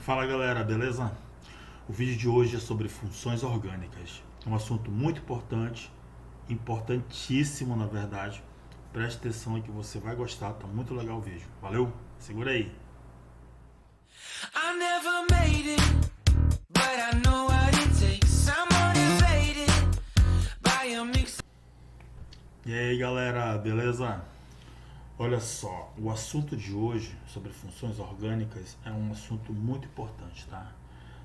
Fala galera, beleza? O vídeo de hoje é sobre funções orgânicas. É um assunto muito importante, importantíssimo na verdade. Preste atenção aí que você vai gostar, tá muito legal o vídeo. Valeu? Segura aí. I never made it, but I know what it takes. I'm motivated by a mix. E aí galera, beleza? Olha só, o assunto de hoje sobre funções orgânicas é um assunto muito importante, tá?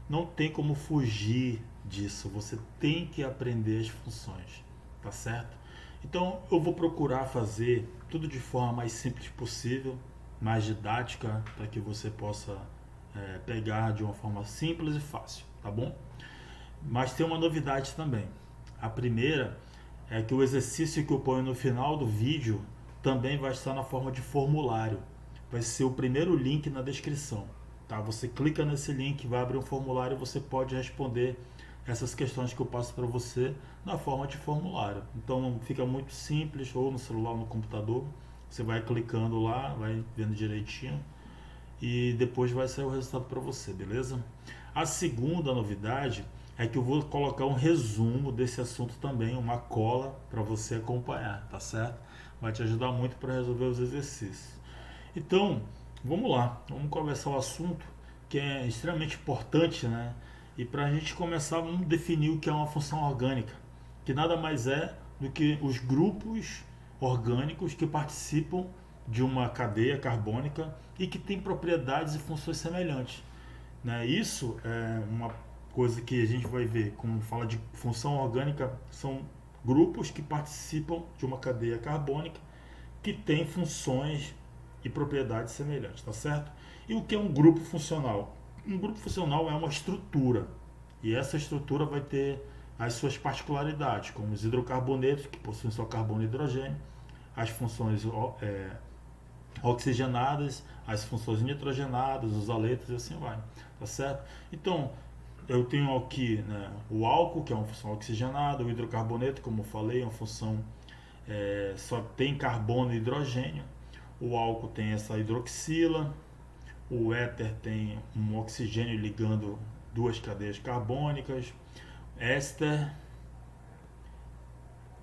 Não tem como fugir disso, você tem que aprender as funções, tá certo? Então eu vou procurar fazer tudo de forma mais simples possível, mais didática, para que você possa pegar de uma forma simples e fácil, tá bom? Mas tem uma novidade também. A primeira é que o exercício que eu ponho no final do vídeo também vai estar na forma de formulário. Vai ser o primeiro link na descrição. Tá? Você clica nesse link, vai abrir um formulário e você pode responder essas questões que eu passo para você na forma de formulário. Então fica muito simples, ou no celular ou no computador. Você vai clicando lá, vai vendo direitinho e depois vai sair o resultado para você, beleza? A segunda novidade é que eu vou colocar um resumo desse assunto também, uma cola para você acompanhar, tá certo? Vai te ajudar muito para resolver os exercícios. Então, vamos lá, vamos conversar o assunto que é extremamente importante, né? E para a gente começar, vamos definir o que é uma função orgânica, que nada mais é do que os grupos orgânicos que participam de uma cadeia carbônica e que têm propriedades e funções semelhantes. Né? Isso é uma coisa que a gente vai ver quando fala de função orgânica, são grupos que participam de uma cadeia carbônica que tem funções e propriedades semelhantes, tá certo? E o que é um grupo funcional? Um grupo funcional é uma estrutura, e essa estrutura vai ter as suas particularidades, como os hidrocarbonetos, que possuem só carbono e hidrogênio, as funções oxigenadas, as funções nitrogenadas, os aletos e assim vai, tá certo? Então, eu tenho aqui, né, o álcool, que é uma função oxigenada, o hidrocarboneto, como eu falei, é uma função só tem carbono e hidrogênio. O álcool tem essa hidroxila, o éter tem um oxigênio ligando duas cadeias carbônicas, éster,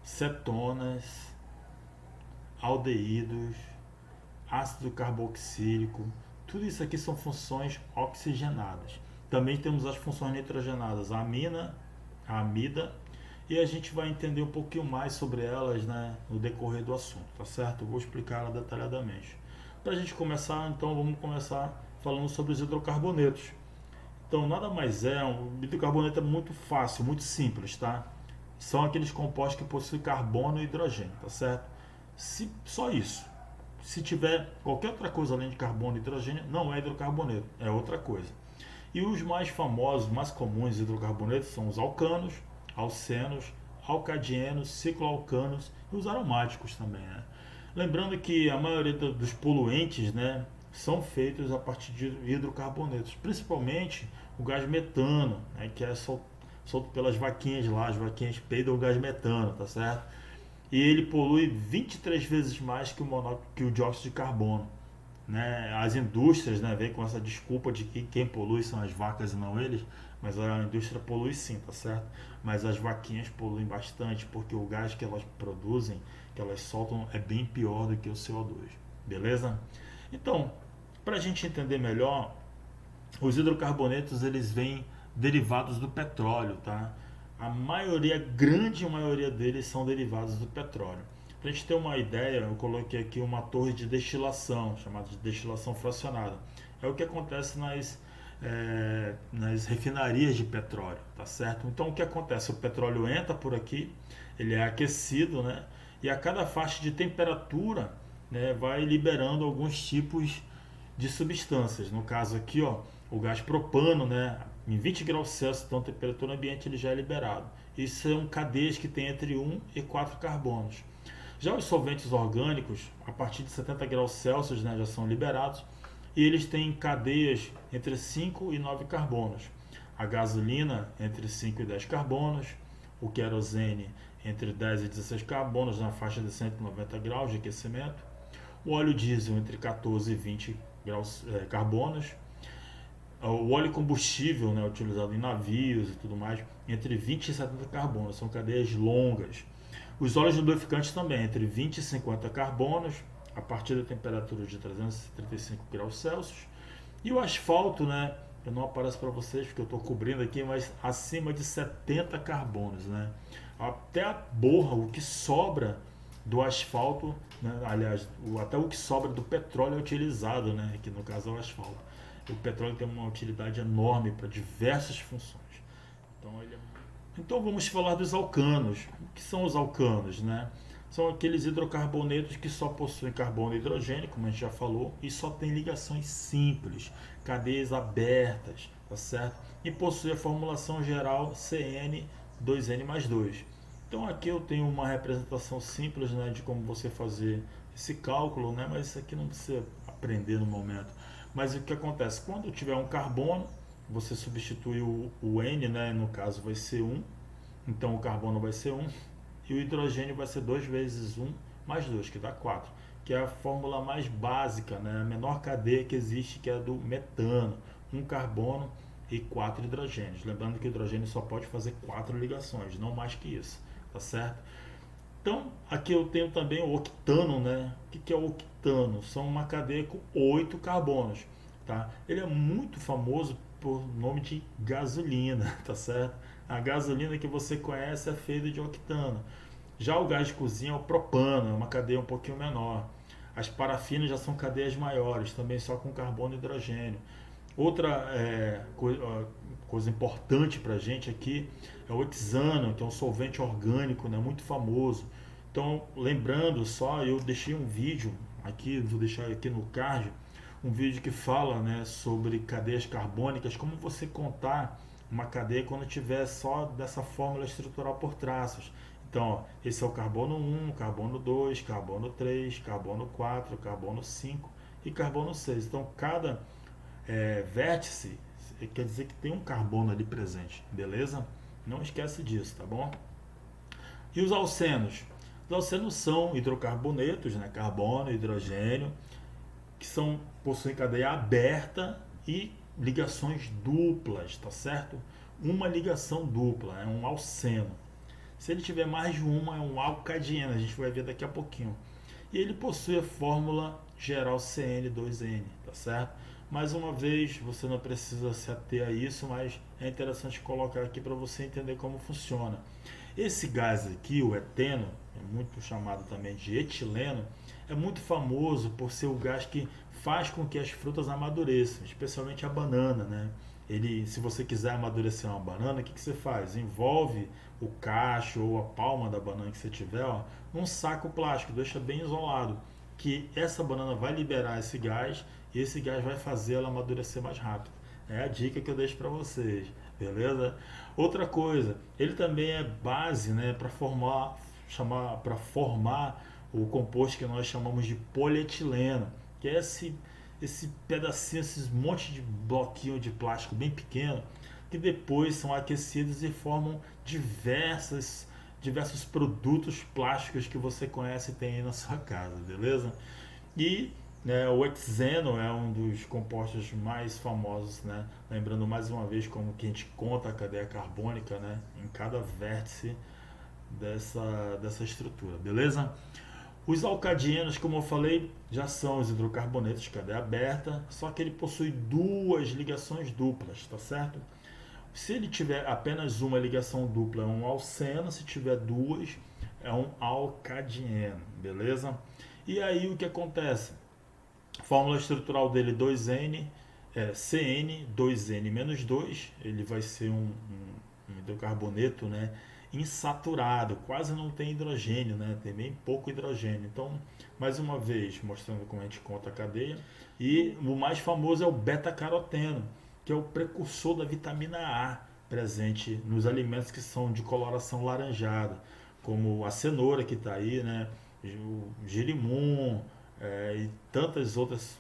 cetonas, aldeídos, ácido carboxílico, tudo isso aqui são funções oxigenadas. Também temos as funções nitrogenadas, a amina, a amida, e a gente vai entender um pouquinho mais sobre elas, né, no decorrer do assunto, tá certo? Eu vou explicar ela detalhadamente. Para a gente começar, então vamos começar falando sobre os hidrocarbonetos. Então nada mais é, um hidrocarboneto é muito fácil, muito simples, tá? São aqueles compostos que possuem carbono e hidrogênio, tá certo? Só isso. Se tiver qualquer outra coisa além de carbono e hidrogênio, não é hidrocarboneto, é outra coisa. E os mais famosos, mais comuns hidrocarbonetos são os alcanos, alcenos, alcadienos, cicloalcanos e os aromáticos também, né? Lembrando que a maioria dos poluentes, né, são feitos a partir de hidrocarbonetos, principalmente o gás metano, né, que é solto pelas vaquinhas lá, as vaquinhas peidam o gás metano, tá certo? E ele polui 23 vezes mais que o dióxido de carbono. Né? As indústrias, né, vêm com essa desculpa de que quem polui são as vacas e não eles, mas a indústria polui sim, tá certo? Mas as vaquinhas poluem bastante porque o gás que elas produzem, que elas soltam, é bem pior do que o CO2, beleza? Então, para a gente entender melhor, os hidrocarbonetos eles vêm derivados do petróleo, tá? A maioria, grande maioria deles são derivados do petróleo. Para a gente ter uma ideia, eu coloquei aqui uma torre de destilação, chamada de destilação fracionada. É o que acontece nas refinarias de petróleo, tá certo? Então o que acontece? O petróleo entra por aqui, ele é aquecido, né? E a cada faixa de temperatura, né, vai liberando alguns tipos de substâncias. No caso aqui, ó, o gás propano, né, em 20 graus Celsius, então a temperatura ambiente ele já é liberado. Isso são cadeias que têm entre 1 e 4 carbonos. Já os solventes orgânicos, a partir de 70 graus Celsius, né, já são liberados e eles têm cadeias entre 5 e 9 carbonos. A gasolina entre 5 e 10 carbonos, o querosene entre 10 e 16 carbonos na faixa de 190 graus de aquecimento, o óleo diesel entre 14 e 20 carbonos, o óleo combustível, né, utilizado em navios e tudo mais, entre 20 e 70 carbonos, são cadeias longas. Os óleos lubrificantes também, entre 20 e 50 carbonos, a partir da temperatura de 335 graus Celsius. E o asfalto, né, não aparece para vocês porque eu estou cobrindo aqui, mas acima de 70 carbonos, né? Até a borra, o que sobra do asfalto, né, aliás, até o que sobra do petróleo é utilizado, né, que no caso é o asfalto. O petróleo tem uma utilidade enorme para diversas funções. Então vamos falar dos alcanos. O que são os alcanos, né? São aqueles hidrocarbonetos que só possuem carbono e hidrogênio, como a gente já falou, e só tem ligações simples, cadeias abertas, tá certo? E possui a formulação geral CN2N+2. Então aqui eu tenho uma representação simples, né, de como você fazer esse cálculo, né, mas isso aqui não precisa aprender no momento. Mas o que acontece? Quando tiver um carbono, você substitui o N, né, no caso vai ser 1, então o carbono vai ser 1, e o hidrogênio vai ser 2 vezes 1 mais 2, que dá 4, que é a fórmula mais básica, né, a menor cadeia que existe, que é a do metano, 1 carbono e 4 hidrogênios. Lembrando que o hidrogênio só pode fazer 4 ligações, não mais que isso, tá certo? Então, aqui eu tenho também o octano, né? O que é o octano? São uma cadeia com 8 carbonos, tá? Ele é muito famoso por nome de gasolina, tá certo? A gasolina que você conhece é feita de octano. Já o gás de cozinha é o propano, é uma cadeia um pouquinho menor. As parafinas já são cadeias maiores, também só com carbono e hidrogênio. Outra coisa importante para a gente aqui é o hexano, que é um solvente orgânico, né, muito famoso. Então, lembrando só, eu deixei um vídeo aqui, vou deixar aqui no card, um vídeo que fala, né, sobre cadeias carbônicas, como você contar uma cadeia quando tiver só dessa fórmula estrutural por traços. Então, ó, esse é o carbono 1, carbono 2, carbono 3, carbono 4, carbono 5 e carbono 6. Então, cada vértice quer dizer que tem um carbono ali presente, beleza? Não esquece disso, tá bom? E os alcenos? Os alcenos são hidrocarbonetos, né? Carbono, hidrogênio, que possuem cadeia aberta e ligações duplas, tá certo? Uma ligação dupla, é um alceno. Se ele tiver mais de uma, é um alcadieno, a gente vai ver daqui a pouquinho. E ele possui a fórmula geral CN2N, tá certo? Mais uma vez, você não precisa se ater a isso, mas é interessante colocar aqui para você entender como funciona. Esse gás aqui, o eteno, é muito chamado também de etileno, é muito famoso por ser o gás que faz com que as frutas amadureçam, especialmente a banana, né? Se você quiser amadurecer uma banana, o que você faz? Envolve o cacho ou a palma da banana que você tiver, ó, num saco plástico, deixa bem isolado, que essa banana vai liberar esse gás e esse gás vai fazer ela amadurecer mais rápido. É a dica que eu deixo para vocês, beleza? Outra coisa, ele também é base, né, para formar o composto que nós chamamos de polietileno, que é esse pedacinho, esses monte de bloquinho de plástico bem pequeno, que depois são aquecidos e formam diversos produtos plásticos que você conhece e tem aí na sua casa, beleza? E né, o hexeno é um dos compostos mais famosos, né? Lembrando mais uma vez como que a gente conta a cadeia carbônica, né, em cada vértice dessa estrutura, beleza? Os alcadienos, como eu falei, já são os hidrocarbonetos de cadeia aberta, só que ele possui duas ligações duplas, tá certo? Se ele tiver apenas uma ligação dupla, é um alceno, se tiver duas, é um alcadieno, beleza? E aí o que acontece? A fórmula estrutural dele 2N, CN 2N-2, ele vai ser um hidrocarboneto, né, insaturado, quase não tem hidrogênio, né, tem bem pouco hidrogênio. Então, mais uma vez, mostrando como a gente conta a cadeia. E o mais famoso é o beta-caroteno, que é o precursor da vitamina A presente nos alimentos que são de coloração laranjada, como a cenoura que está aí, né, o girimum, e tantos outros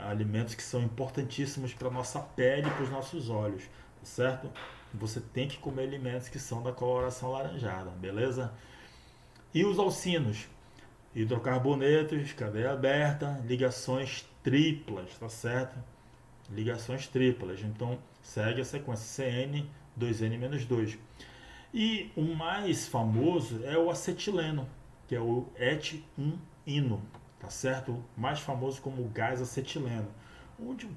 alimentos que são importantíssimos para a nossa pele e para os nossos olhos, tá certo? Você tem que comer alimentos que são da coloração laranjada, beleza? E os alcinos? Hidrocarbonetos, cadeia aberta, ligações triplas, tá certo? ligações triplas. Então, segue a sequência CN, 2N-2. E o mais famoso é o acetileno, que é o Et-1-ino, tá certo? Mais famoso como gás acetileno.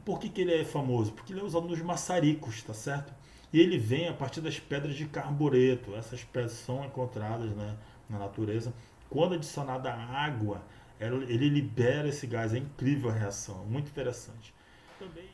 Por que ele é famoso? Porque ele é usado nos maçaricos, tá certo? E ele vem a partir das pedras de carbureto. Essas pedras são encontradas, né, na natureza. Quando adicionada à água, ele libera esse gás. É incrível a reação, muito interessante.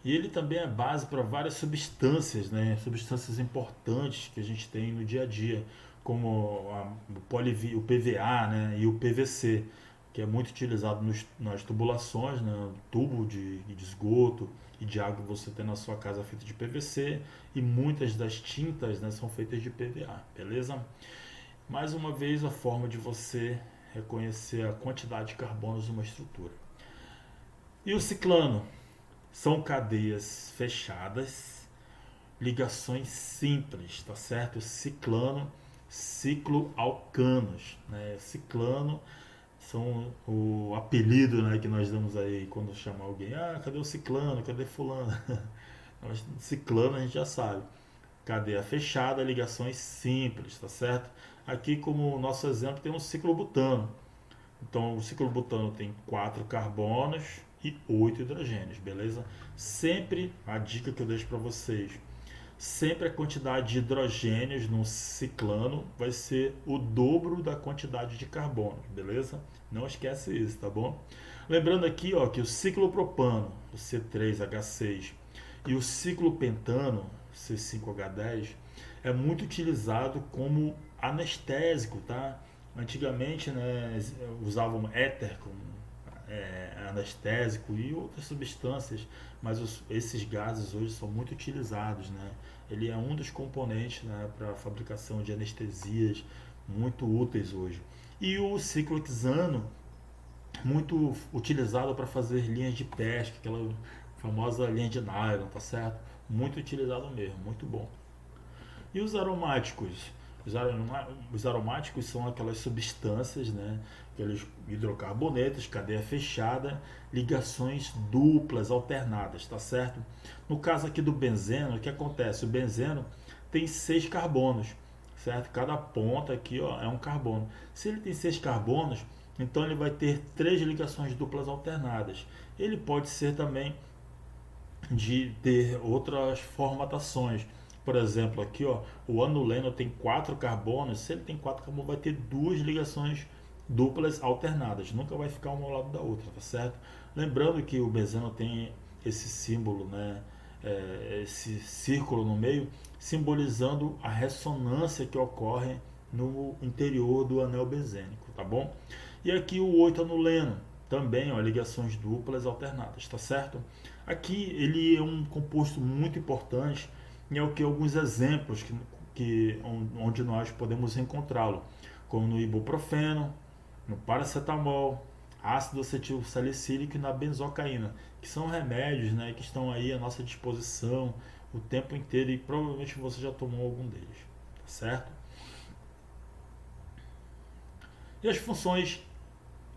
E ele também é base para várias substâncias, né? Substâncias importantes que a gente tem no dia a dia, como o PVA, né? E o PVC, que é muito utilizado nas tubulações, né? Tubo de esgoto e de água que você tem na sua casa feita de PVC, e muitas das tintas, né, são feitas de PVA, beleza? Mais uma vez, a forma de você reconhecer a quantidade de carbonos numa estrutura. E o ciclano? São cadeias fechadas, ligações simples, tá certo? Ciclano, cicloalcanos, né? Ciclano são o apelido, né, que nós damos aí quando chama alguém. Ah, cadê o ciclano? Cadê fulano? Ciclano a gente já sabe. Cadeia fechada, ligações simples, tá certo? Aqui, como nosso exemplo, tem um ciclobutano. Então, o ciclobutano tem 4 carbonos e 8 hidrogênios, beleza? Sempre, a dica que eu deixo para vocês, sempre a quantidade de hidrogênios no ciclano vai ser o dobro da quantidade de carbono, beleza? Não esquece isso, tá bom? Lembrando aqui, ó, que o ciclopropano, o C3H6, e o ciclopentano, C5H10, é muito utilizado como anestésico, tá? Antigamente, né, usavam éter como anestésico e outras substâncias, mas esses gases hoje são muito utilizados, né? Ele é um dos componentes, né, para a fabricação de anestesias muito úteis hoje. E o ciclohexano, muito utilizado para fazer linhas de pesca, aquela famosa linha de nylon, tá certo? Muito utilizado mesmo, muito bom. E os aromáticos? Os aromáticos são aquelas substâncias, né? Aqueles hidrocarbonetos, cadeia fechada, ligações duplas alternadas, tá certo? No caso aqui do benzeno, o que acontece? O benzeno tem 6 carbonos, certo? Cada ponta aqui, ó, é um carbono. Se ele tem 6 carbonos, então ele vai ter 3 ligações duplas alternadas. Ele pode ser também de ter outras formatações. Por exemplo, aqui, ó, o anuleno tem 4 carbonos. Se ele tem 4 carbonos, vai ter 2 ligações duplas alternadas. Nunca vai ficar uma ao lado da outra, tá certo? Lembrando que o benzeno tem esse símbolo, né? Esse círculo no meio, simbolizando a ressonância que ocorre no interior do anel benzênico, tá bom? E aqui o 8-anuleno, também, ó, ligações duplas alternadas, tá certo? Aqui ele é um composto muito importante e é o que alguns exemplos onde nós podemos encontrá-lo, como no ibuprofeno, no paracetamol, ácido acetil salicílico e na benzocaína, que são remédios, né, que estão aí à nossa disposição o tempo inteiro e provavelmente você já tomou algum deles, tá certo? E as funções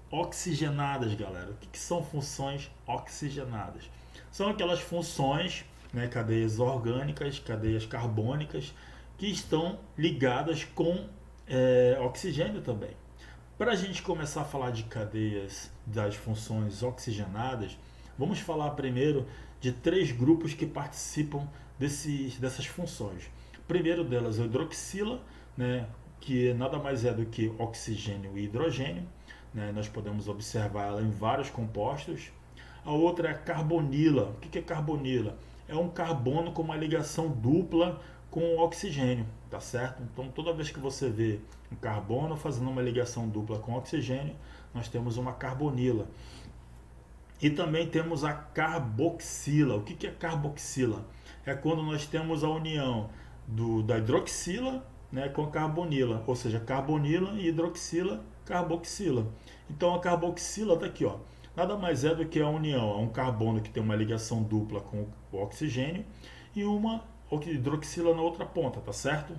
oxigenadas, galera. O que são funções oxigenadas? São aquelas funções, né, cadeias orgânicas, cadeias carbônicas, que estão ligadas com oxigênio também. Para a gente começar a falar de cadeias das funções oxigenadas, vamos falar primeiro de 3 grupos que participam dessas funções. O primeiro delas é o hidroxila, né, que nada mais é do que oxigênio e hidrogênio, né, nós podemos observar ela em vários compostos. A outra é a carbonila. O que é carbonila? É um carbono com uma ligação dupla com o oxigênio, tá certo? Então, toda vez que você vê um carbono fazendo uma ligação dupla com oxigênio, nós temos uma carbonila. E também temos a carboxila. O que é carboxila? É quando nós temos a união da hidroxila, né, com a carbonila, ou seja, carbonila e hidroxila, carboxila. Então a carboxila está aqui, ó. Nada mais é do que a união, é um carbono que tem uma ligação dupla com o oxigênio e uma hidroxila na outra ponta, tá certo?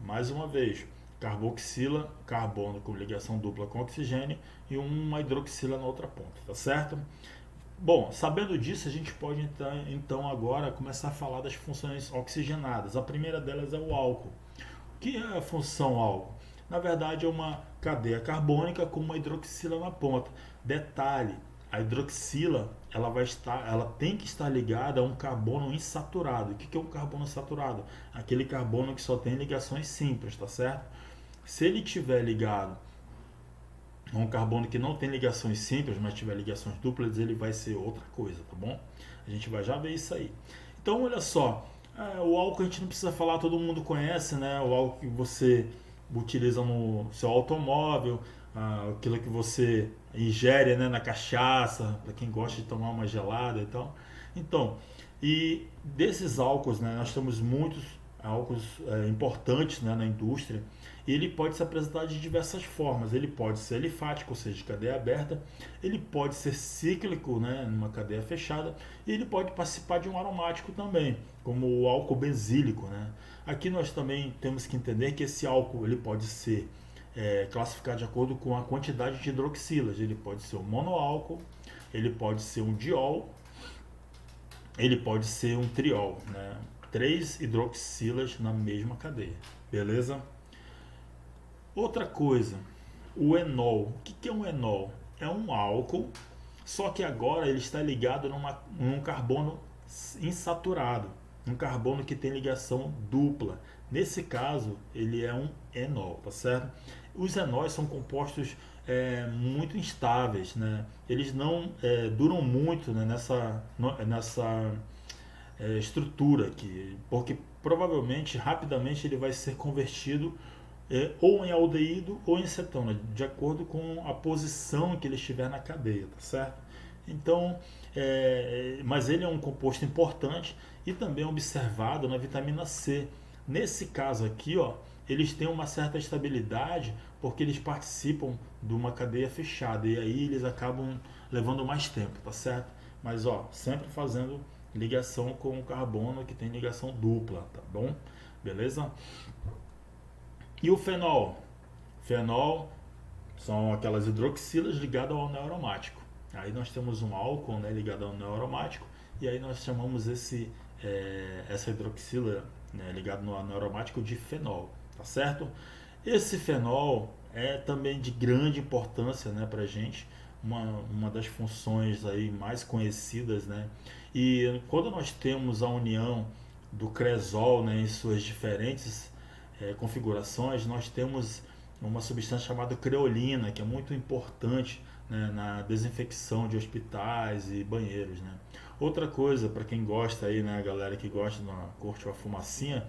Mais uma vez, carboxila, carbono com ligação dupla com oxigênio e uma hidroxila na outra ponta, tá certo? Bom, sabendo disso, a gente pode então agora começar a falar das funções oxigenadas. A primeira delas é o álcool. O que é a função álcool? Na verdade, é uma cadeia carbônica com uma hidroxila na ponta. Detalhe, a hidroxila ela tem que estar ligada a um carbono insaturado. O que é um carbono insaturado? Aquele carbono que só tem ligações simples, tá certo? Se ele tiver ligado a um carbono que não tem ligações simples, mas tiver ligações duplas, ele vai ser outra coisa, tá bom? A gente vai já ver isso aí. Então, olha só, o álcool a gente não precisa falar, todo mundo conhece, né? O álcool que você utiliza no seu automóvel, aquilo que você ingere, né, na cachaça, para quem gosta de tomar uma gelada e tal. Então, e desses álcools, né, nós temos muitos álcools importantes, né, na indústria, e ele pode se apresentar de diversas formas. Ele pode ser alifático, ou seja, de cadeia aberta, ele pode ser cíclico, né, numa cadeia fechada, e ele pode participar de um aromático também, como o álcool benzílico, né. Aqui nós também temos que entender que esse álcool ele pode ser classificado de acordo com a quantidade de hidroxilas. Ele pode ser um monoálcool, ele pode ser um diol, ele pode ser um triol, né? 3 hidroxilas na mesma cadeia, beleza? Outra coisa, o enol. O que é um enol? É um álcool, só que agora ele está ligado num carbono insaturado, um carbono que tem ligação dupla. Nesse caso, ele é um enol, tá certo? Os enóis são compostos muito instáveis, né? Eles não duram muito, né, nessa estrutura aqui, porque provavelmente, rapidamente, ele vai ser convertido ou em aldeído ou em cetona, de acordo com a posição que ele estiver na cadeia, tá certo? Então, mas ele é um composto importante e também observado na vitamina C. Nesse caso aqui, ó, eles têm uma certa estabilidade porque eles participam de uma cadeia fechada e aí eles acabam levando mais tempo, tá certo? Mas ó, sempre fazendo ligação com o carbono que tem ligação dupla, tá bom? Beleza? E o fenol? Fenol são aquelas hidroxilas ligadas ao anel aromático. Aí nós temos um álcool, né, ligado ao anel aromático e aí nós chamamos essa hidroxila, né, ligado no anel aromático de fenol, tá certo? Esse fenol é também de grande importância, né, para a gente, uma das funções aí mais conhecidas, né? E quando nós temos a união do cresol, né, em suas diferentes configurações, nós temos uma substância chamada creolina, que é muito importante, né, na desinfecção de hospitais e banheiros, né? Outra coisa, para quem gosta aí, né, a galera que gosta curte uma fumacinha,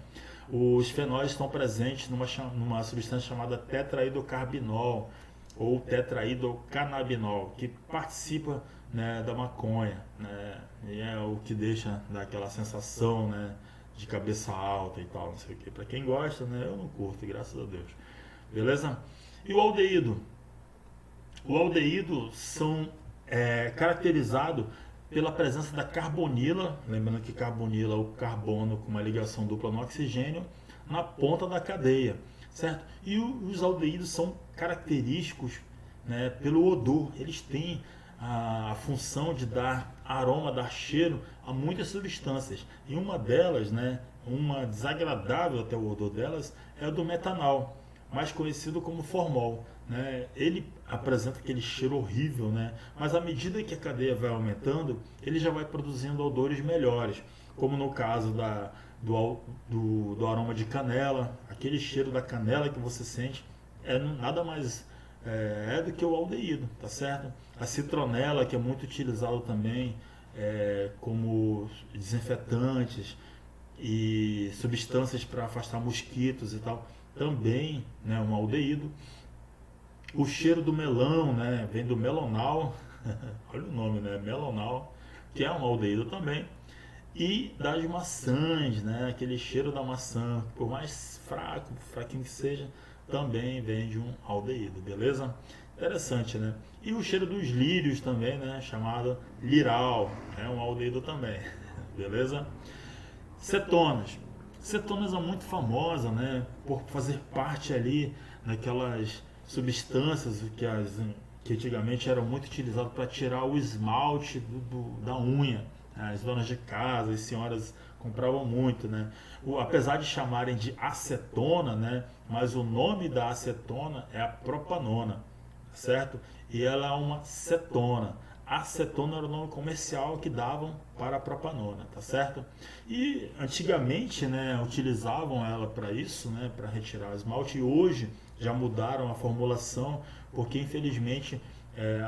os fenóis estão presentes numa substância chamada tetraidrocarbinol ou tetraidrocannabinol, que participa, né, da maconha, né, e é o que deixa daquela sensação, né, de cabeça alta e tal, não sei o que. Para quem gosta, né, eu não curto, graças a Deus. Beleza? E o aldeído? O aldeído são caracterizados pela presença da carbonila, lembrando que carbonila é o carbono com uma ligação dupla no oxigênio, na ponta da cadeia, certo? E os aldeídos são característicos, né, pelo odor. Eles têm a função de dar aroma, dar cheiro a muitas substâncias. E uma delas, né, uma desagradável até o odor delas, é o do metanol, mais conhecido como formol, né? Ele apresenta aquele cheiro horrível, né? Mas à medida que a cadeia vai aumentando, ele já vai produzindo odores melhores, como no caso do aroma de canela. Aquele cheiro da canela que você sente nada mais do que o aldeído, tá certo? A citronela, que é muito utilizado também como desinfetantes e substâncias para afastar mosquitos e tal, também, né, um aldeído. O cheiro do melão, né, vem do melonal, olha o nome, né, melonal, que é um aldeído também. E das maçãs, né, aquele cheiro da maçã, por mais fraquinho que seja, também vem de um aldeído, beleza? Interessante, né? E o cheiro dos lírios também, né, chamado liral, é um aldeído também, beleza? Cetonas. Cetonas é muito famosa, né, por fazer parte ali daquelas substâncias que antigamente era muito utilizado para tirar o esmalte da unha. As donas de casa, as senhoras compravam muito, né? Apesar de chamarem de acetona, né? Mas o nome da acetona é a propanona, certo? E ela é uma cetona. Acetona era o nome comercial que davam para a propanona, tá certo? E antigamente, né, utilizavam ela para isso, né, para retirar o esmalte. E hoje já mudaram a formulação, porque infelizmente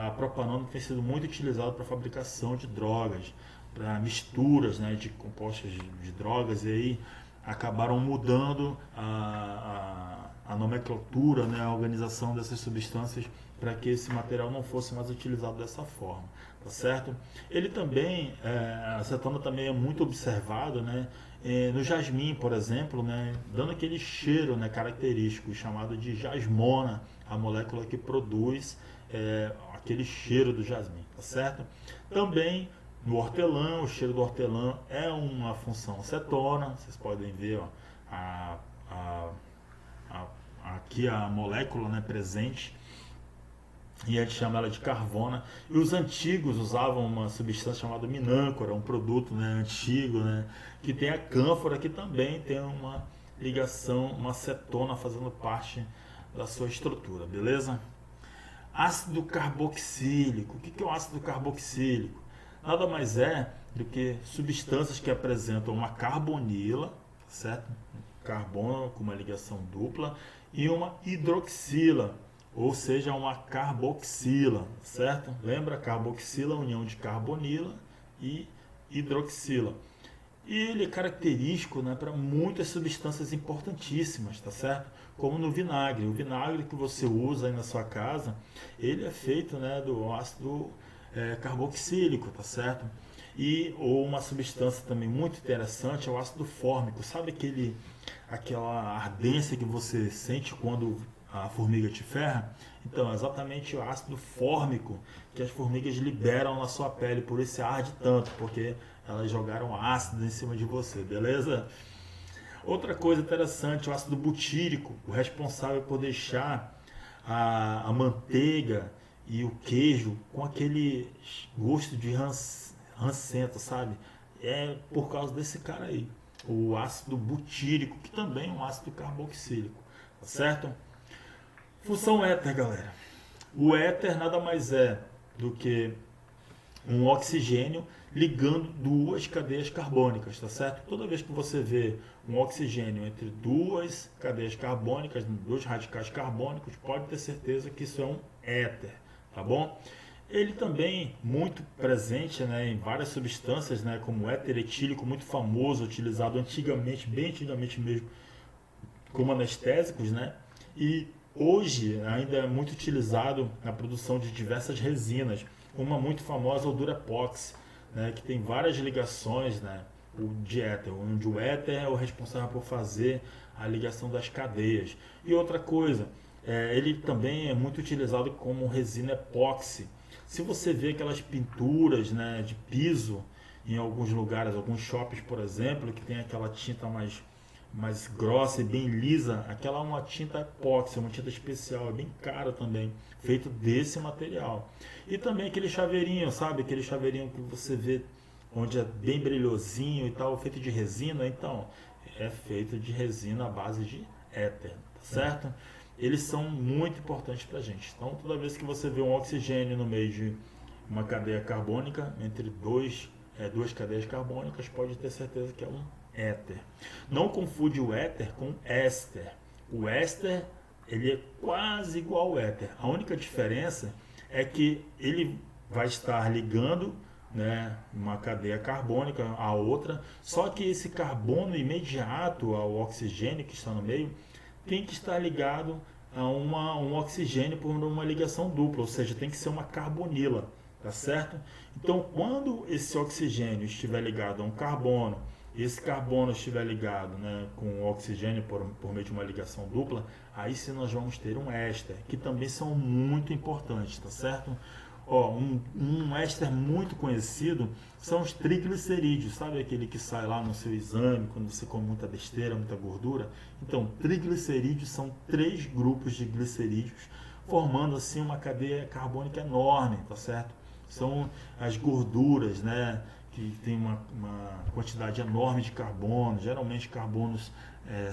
a propanona tem sido muito utilizada para fabricação de drogas, para misturas, né, de compostos de drogas, e aí acabaram mudando a nomenclatura, né, a organização dessas substâncias para que esse material não fosse mais utilizado dessa forma, tá certo? Ele também, a acetona também é muito observado, né, no jasmim, por exemplo, né, dando aquele cheiro, né, característico, chamado de jasmona, a molécula que produz aquele cheiro do jasmim, tá certo? Também no hortelã, o cheiro do hortelã é uma função cetona, vocês podem ver, ó, aqui a molécula, né, presente, e a gente chama ela de carvona. E os antigos usavam uma substância chamada minâncora, um produto, né, antigo, né, que tem a cânfora, que também tem uma ligação, uma cetona fazendo parte da sua estrutura, beleza? Ácido carboxílico. O que é o ácido carboxílico? Nada mais é do que substâncias que apresentam uma carbonila, certo? Carbono com uma ligação dupla, e uma hidroxila, ou seja, uma carboxila, certo? Lembra? Carboxila, união de carbonila e hidroxila. E ele é característico, né, para muitas substâncias importantíssimas, tá certo? Como no vinagre. O vinagre que você usa aí na sua casa, ele é feito, né, do ácido carboxílico, tá certo? Ou uma substância também muito interessante é o ácido fórmico. Sabe aquela ardência que você sente quando a formiga te ferra? Então, é exatamente o ácido fórmico que as formigas liberam na sua pele, por isso arde tanto, porque elas jogaram ácido em cima de você, beleza? Outra coisa interessante, o ácido butírico, o responsável por deixar a manteiga e o queijo com aquele gosto de rancento, sabe? É por causa desse cara aí, o ácido butírico, que também é um ácido carboxílico, tá certo? Função éter, galera. O éter nada mais é do que um oxigênio ligando duas cadeias carbônicas, tá certo? Toda vez que você vê um oxigênio entre duas cadeias carbônicas, dois radicais carbônicos, pode ter certeza que isso é um éter, tá bom? Ele também muito presente, né, em várias substâncias, né, como o éter etílico, muito famoso, utilizado antigamente, bem antigamente mesmo, como anestésicos, né? E hoje ainda é muito utilizado na produção de diversas resinas, uma muito famosa, o Durepoxy, né, que tem várias ligações, né, de éter, onde o éter é o responsável por fazer a ligação das cadeias. E outra coisa, ele também é muito utilizado como resina epóxi. Se você vê aquelas pinturas, né, de piso em alguns lugares, alguns shoppings, por exemplo, que tem aquela tinta mais grossa e bem lisa, aquela é uma tinta epóxi, uma tinta especial, é bem cara também, feito desse material. E também aquele chaveirinho, sabe? Aquele chaveirinho que você vê onde é bem brilhosinho e tal, feito de resina, então é feito de resina à base de éter, tá certo? Eles são muito importantes para a gente. Então, toda vez que você vê um oxigênio no meio de uma cadeia carbônica, entre duas cadeias carbônicas, pode ter certeza que é um éter. Não confunde o éter com éster. O éster, ele é quase igual ao éter. A única diferença é que ele vai estar ligando, né, uma cadeia carbônica à outra, só que esse carbono imediato ao oxigênio que está no meio tem que estar ligado a um oxigênio por uma ligação dupla, ou seja, tem que ser uma carbonila, tá certo? Então, quando esse oxigênio estiver ligado a um carbono, e esse carbono estiver ligado, né, com o oxigênio por meio de uma ligação dupla, aí sim nós vamos ter um éster, que também são muito importantes, tá certo? Um éster muito conhecido são os triglicerídeos, sabe aquele que sai lá no seu exame quando você come muita besteira, muita gordura? Então, triglicerídeos são 3 grupos de glicerídeos formando assim uma cadeia carbônica enorme, tá certo? São as gorduras, né, que tem uma quantidade enorme de carbono, geralmente carbonos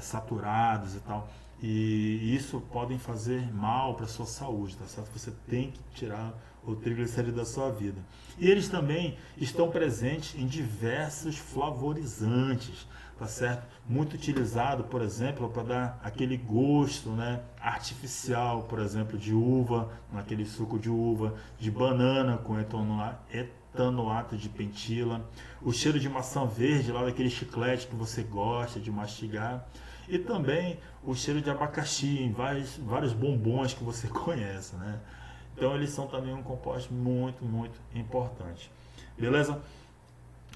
saturados e tal, e isso podem fazer mal para a sua saúde, tá certo? Você tem que tirar o triglicerídeo da sua vida. E eles também estão presentes em diversos flavorizantes, tá certo? Muito utilizado, por exemplo, para dar aquele gosto, né, artificial, por exemplo, de uva, naquele suco de uva, de banana com etanoato de pentila, o cheiro de maçã verde, lá daquele chiclete que você gosta de mastigar, e também o cheiro de abacaxi em vários bombons que você conhece, né? Então eles são também um composto muito, muito importante. Beleza?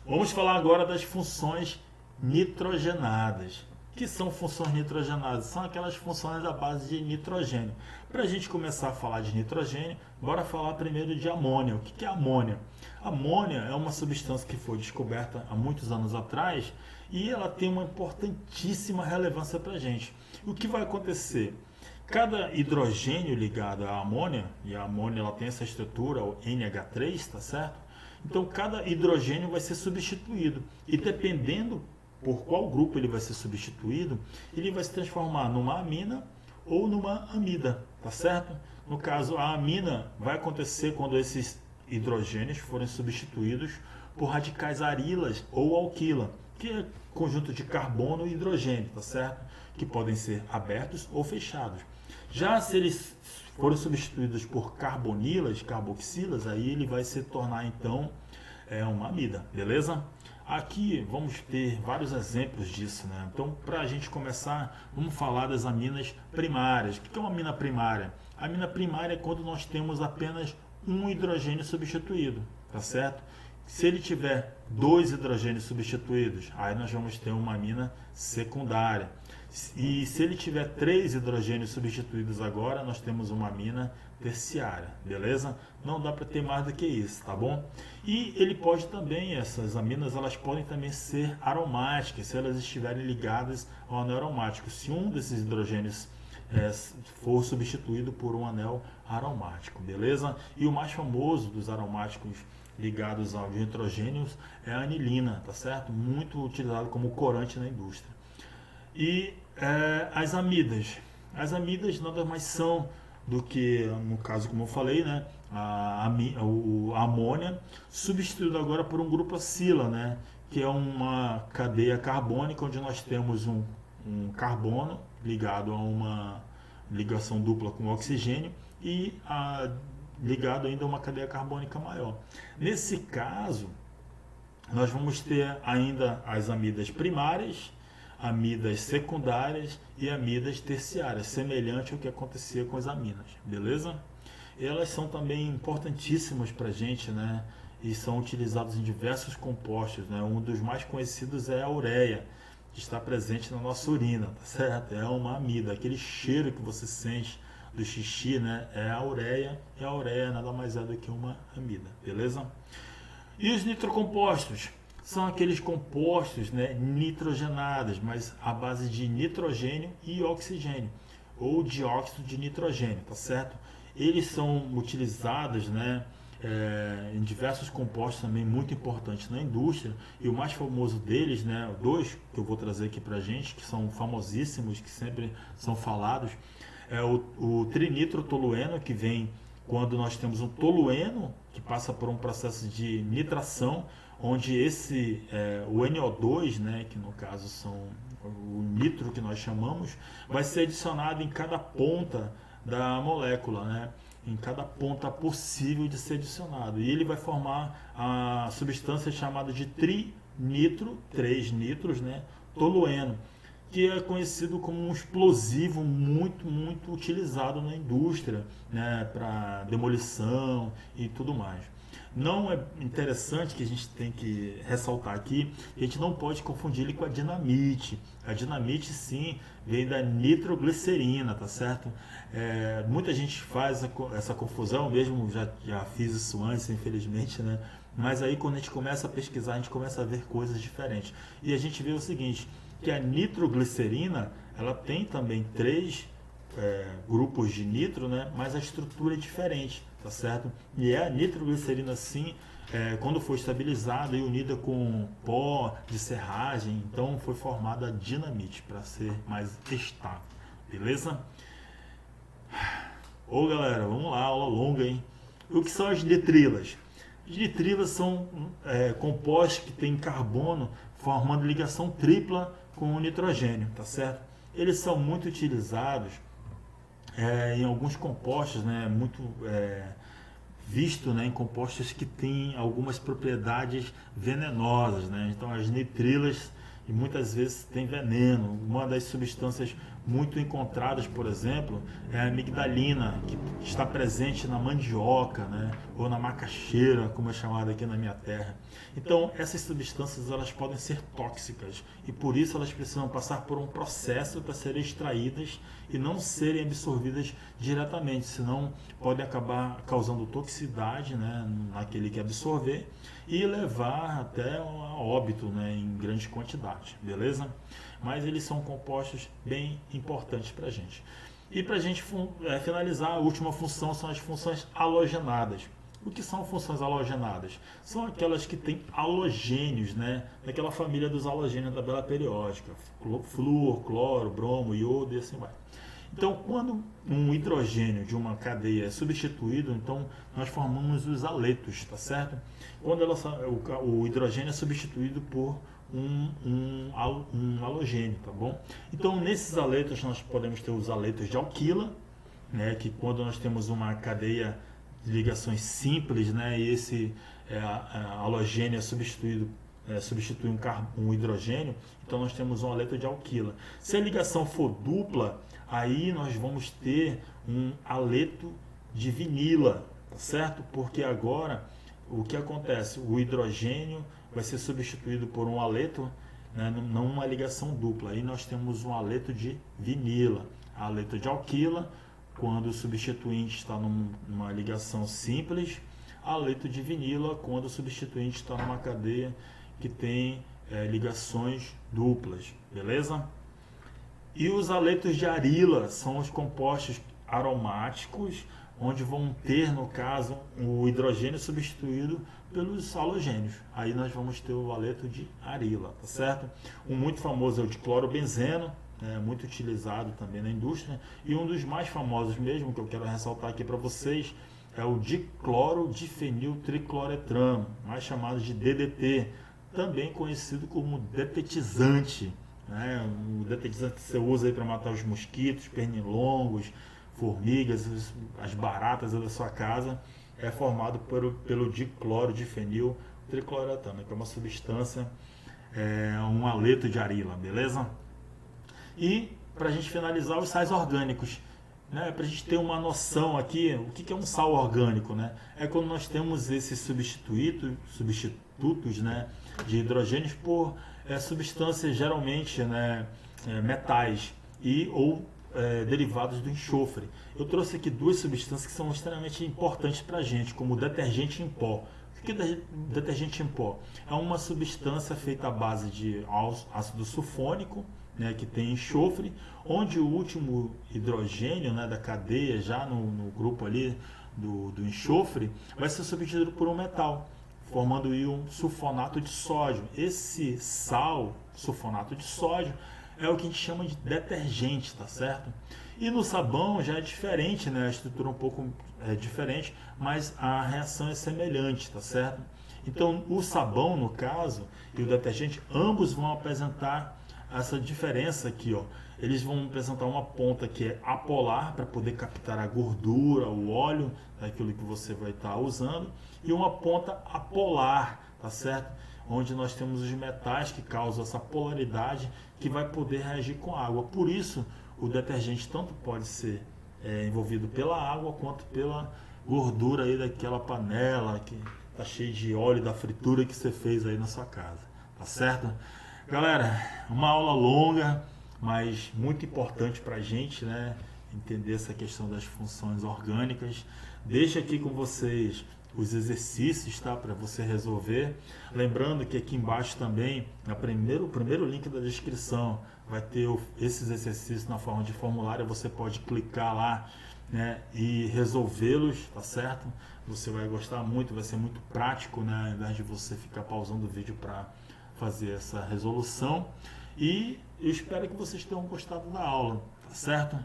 Vamos falar agora das funções nitrogenadas. O que são funções nitrogenadas? São aquelas funções à base de nitrogênio. Para a gente começar a falar de nitrogênio, bora falar primeiro de amônia. O que é amônia? Amônia é uma substância que foi descoberta há muitos anos atrás e ela tem uma importantíssima relevância para a gente. O que vai acontecer? Cada hidrogênio ligado à amônia, e a amônia ela tem essa estrutura, o NH3, tá certo? Então cada hidrogênio vai ser substituído e dependendo por qual grupo ele vai ser substituído, ele vai se transformar numa amina ou numa amida, tá certo? No caso, a amina vai acontecer quando esses hidrogênios forem substituídos por radicais arilas ou alquila, que é conjunto de carbono e hidrogênio, tá certo? Que podem ser abertos ou fechados. Já se eles forem substituídos por carbonilas, carboxilas, aí ele vai se tornar então uma amida, beleza? Aqui vamos ter vários exemplos disso, né? Então, para a gente começar, vamos falar das aminas primárias. O que é uma amina primária? A amina primária é quando nós temos apenas um hidrogênio substituído, tá certo? Se ele tiver 2 hidrogênios substituídos, aí nós vamos ter uma amina secundária. E se ele tiver 3 hidrogênios substituídos agora, nós temos uma amina terciária, beleza? Não dá para ter mais do que isso, tá bom? E ele pode também, essas aminas, elas podem também ser aromáticas, se elas estiverem ligadas ao anel aromático. Se um desses hidrogênios for substituído por um anel aromático, beleza? E o mais famoso dos aromáticos ligados aos nitrogênios é a anilina, tá certo? Muito utilizado como corante na indústria. E as amidas. As amidas nada mais são do que, no caso como eu falei, né, a amônia, substituído agora por um grupo acila, né, que é uma cadeia carbônica onde nós temos um carbono ligado a uma ligação dupla com oxigênio e ligado ainda a uma cadeia carbônica maior. Nesse caso, nós vamos ter ainda as amidas primárias, amidas secundárias e amidas terciárias, semelhante ao que acontecia com as aminas, beleza? Elas são também importantíssimas para a gente, né? E são utilizadas em diversos compostos, né? Um dos mais conhecidos é a ureia, que está presente na nossa urina, tá certo? É uma amida, aquele cheiro que você sente do xixi, né? É a ureia, e a ureia nada mais é do que uma amida, beleza? E os nitrocompostos? São aqueles compostos, né, nitrogenados, mas à base de nitrogênio e oxigênio, ou dióxido de nitrogênio, tá certo? Eles são utilizados, né, em diversos compostos também muito importantes na indústria, e o mais famoso deles, né, dois que eu vou trazer aqui pra gente, que são famosíssimos, que sempre são falados, é o trinitrotolueno, que vem quando nós temos um tolueno que passa por um processo de nitração, onde o NO2, né, que no caso são o nitro que nós chamamos, vai ser adicionado em cada ponta da molécula, né, em cada ponta possível de ser adicionado. E ele vai formar a substância chamada de trinitro, 3 nitros, né, tolueno, que é conhecido como um explosivo muito, muito utilizado na indústria, né, para demolição e tudo mais. Não é interessante, que a gente tem que ressaltar aqui, que a gente não pode confundir ele com a dinamite. A dinamite, sim, vem da nitroglicerina, tá certo? Muita gente faz essa confusão, eu mesmo já fiz isso antes, infelizmente, né? Mas aí quando a gente começa a pesquisar, a gente começa a ver coisas diferentes. E a gente vê o seguinte, que a nitroglicerina, ela tem também 3 grupos de nitro, né? Mas a estrutura é diferente, tá certo? E a nitroglicerina, sim, quando foi estabilizada e unida com pó de serragem, então foi formada a dinamite para ser mais estável, beleza? Ô galera, vamos lá, aula longa, hein? O que são as nitrilas? As nitrilas são compostos que têm carbono formando ligação tripla com o nitrogênio, tá certo? Eles são muito utilizados em alguns compostos, né? Muito visto, né, em compostos que têm algumas propriedades venenosas, né? Então as nitrilas e muitas vezes tem veneno. Uma das substâncias muito encontradas, por exemplo, é a amigdalina, que está presente na mandioca, né, ou na macaxeira, como é chamada aqui na minha terra. Então essas substâncias elas podem ser tóxicas e por isso elas precisam passar por um processo para serem extraídas e não serem absorvidas diretamente, senão podem acabar causando toxicidade, né, naquele que absorver e levar até a óbito, né, em grande quantidade, beleza? Mas eles são compostos bem importantes para a gente. E para a gente finalizar, a última função são as funções halogenadas. O que são funções halogenadas? São aquelas que têm halogênios, né? Daquela família dos halogênios da tabela periódica. Flúor, cloro, bromo, iodo e assim vai. Então, quando um hidrogênio de uma cadeia é substituído, então nós formamos os haletos, tá certo? Quando o hidrogênio é substituído por um halogênio, tá bom? Então, nesses haletos nós podemos ter os haletos de alquila, né? Que quando nós temos uma cadeia de ligações simples, né? E esse halogênio é substitui um hidrogênio, então nós temos um haleto de alquila. Se a ligação for dupla, aí nós vamos ter um haleto de vinila, tá certo? Porque agora o que acontece? O hidrogênio vai ser substituído por um haleto, né? Não uma ligação dupla. Aí nós temos um haleto de vinila, haleto de alquila, quando o substituinte está numa ligação simples, haleto de vinila, quando o substituinte está numa cadeia que tem ligações duplas, beleza? E os haletos de arila são os compostos aromáticos, onde vão ter, no caso, o hidrogênio substituído pelos halogênios. Aí nós vamos ter o haleto de arila, tá certo? Um muito famoso é o diclorobenzeno, muito utilizado também na indústria, e um dos mais famosos mesmo, que eu quero ressaltar aqui para vocês, é o dicloro-difeniltricloretrano, mais chamado de DDT, também conhecido como detetizante. O detetizante que você usa aí para matar os mosquitos, pernilongos, formigas, as baratas da sua casa, é formado pelo dicloro-difeniltricloretrano, que é uma substância, um haleto de arila, beleza? E para a gente finalizar, os sais orgânicos, né? Para a gente ter uma noção aqui, o que é um sal orgânico, né? É quando nós temos esses substitutos, né, de hidrogênios por substâncias geralmente, né, metais ou derivados do enxofre. Eu trouxe aqui duas substâncias que são extremamente importantes para a gente, como o detergente em pó. O que é detergente em pó? É uma substância feita à base de ácido sulfônico, né, que tem enxofre, onde o último hidrogênio, né, da cadeia, já no grupo ali do enxofre, vai ser substituído por um metal, formando um sulfonato de sódio. Esse sal, sulfonato de sódio, é o que a gente chama de detergente, tá certo? E no sabão já é diferente, né? A estrutura um pouco diferente, mas a reação é semelhante, tá certo? Então, o sabão, no caso, e o detergente, ambos vão apresentar essa diferença aqui, ó. Eles vão apresentar uma ponta que é apolar, para poder captar a gordura, o óleo, daquilo que você vai estar usando, e uma ponta apolar, tá certo? Onde nós temos os metais que causam essa polaridade, que vai poder reagir com a água. Por isso, o detergente tanto pode ser envolvido pela água, quanto pela gordura aí daquela panela que tá cheia de óleo da fritura que você fez aí na sua casa, tá certo? Galera, uma aula longa, mas muito importante para a gente, né, entender essa questão das funções orgânicas. Deixo aqui com vocês os exercícios, tá? Para você resolver. Lembrando que aqui embaixo também, o primeiro link da descrição, vai ter esses exercícios na forma de formulário. Você pode clicar lá, né, e resolvê-los, tá certo? Você vai gostar muito, vai ser muito prático, né? Ao invés de você ficar pausando o vídeo para fazer essa resolução. E eu espero que vocês tenham gostado da aula, tá certo?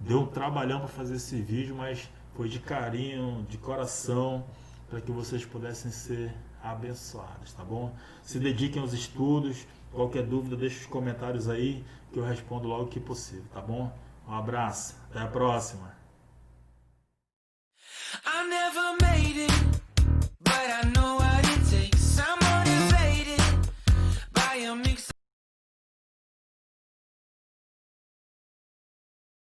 Deu um trabalhão para fazer esse vídeo, mas foi de carinho, de coração, para que vocês pudessem ser abençoados, tá bom? Se dediquem aos estudos. Qualquer dúvida, deixe os comentários aí que eu respondo logo que possível, tá bom? Um abraço, até a próxima. I never made it.